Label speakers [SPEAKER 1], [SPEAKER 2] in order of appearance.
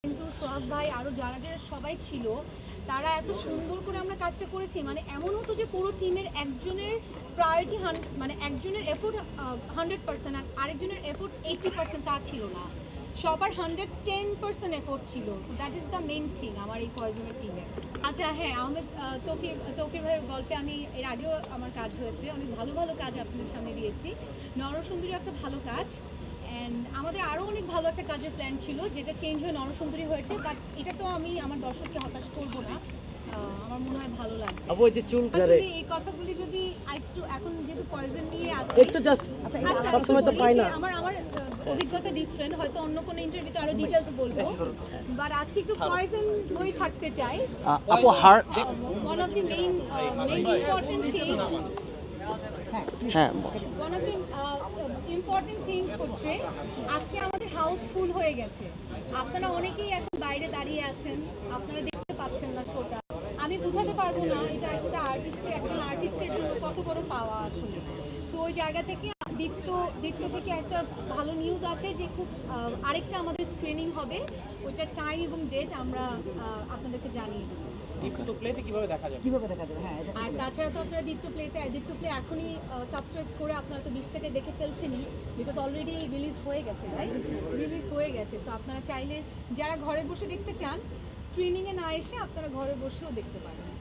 [SPEAKER 1] কিন্তু সোহাগ ভাই আরও যারা যারা সবাই ছিল তারা এত সুন্দর করে আমরা কাজটা করেছি, মানে এমন হতো যে পুরো টিমের একজনের প্রায়োরিটি মানে একজনের এফোর্ট 100% আর আরেকজনের এফোর্ট 80% তা ছিল না, সবার 110% এফোর্ট ছিল। So that is the main thing আমার এই পয়জনের টিমে। আচ্ছা হ্যাঁ, আহমেদ তৌকির ভাইয়ের গল্পে আমি এর আগেও আমার কাজ হয়েছে, অনেক ভালো ভালো কাজ আপনাদের সামনে দিয়েছি। নরসুন্দরী একটা ভালো কাজ, অ্যান্ড আমাদের আরও অনেক ভালো একটা কাজের প্ল্যান ছিল যেটা চেঞ্জ হয়ে নরসুন্দরী হয়েছে, বাট এটা তো আমি আমার দর্শককে হতাশ করবো না, আমার মনে হয় ভালো লাগবে।
[SPEAKER 2] আপু এই যে চুল
[SPEAKER 1] আসলে এই কথাগুলি যদি একটু এখন যেহেতু পয়জন নিয়ে আছে
[SPEAKER 2] একটু জাস্ট
[SPEAKER 1] আচ্ছা
[SPEAKER 2] সব সময় তো পাই না।
[SPEAKER 1] আমার অভিজ্ঞতা ডিফারেন্ট, হয়তো অন্য কোনো ইন্টারভিউতে আরো ডিটেইলস বলবো, বাট আজকে একটু পয়জন হয়ে থাকতে চাই।
[SPEAKER 3] আপু her
[SPEAKER 1] one of the main important thing
[SPEAKER 3] হ্যাঁ
[SPEAKER 1] one of the important thing হচ্ছে আজকে আমাদের হাউস ফুল হয়ে গেছে। আপনারা অনেকেই এখন বাইরে দাঁড়িয়ে আছেন, আপনারা দেখতে পাচ্ছেন না শোটা। আমি বুঝাতে পারবো না এটা একটা একজন আর্টিস্টের জন্য কত বড় পাওয়া আসলে। সো ওই জায়গা থেকে দীপ্ত থেকে একটা ভালো নিউজ আছে যে খুব আরেকটা আমাদের স্ক্রিনিং হবে, ওইটার টাইম এবং ডেট আমরা আপনাদেরকে জানিয়ে দেবো।
[SPEAKER 4] দীপ্ত প্লেতে কিভাবে দেখা যাবে?
[SPEAKER 1] হ্যাঁ, আর তাছাড়া তো আপনারা দীপ্ত প্লে এখনই সাবস্ক্রাইব করে আপনারা তো 20 টাকায় দেখে ফেলছেনই, বিকজ অলরেডি রিলিজ হয়ে গেছে, রাইট? রিলিজ হয়ে গেছে। সো আপনারা চাইলে যারা ঘরে বসে দেখতে চান, স্ক্রিনিংয়ে না এসে আপনারা ঘরে বসেও দেখতে পারেন।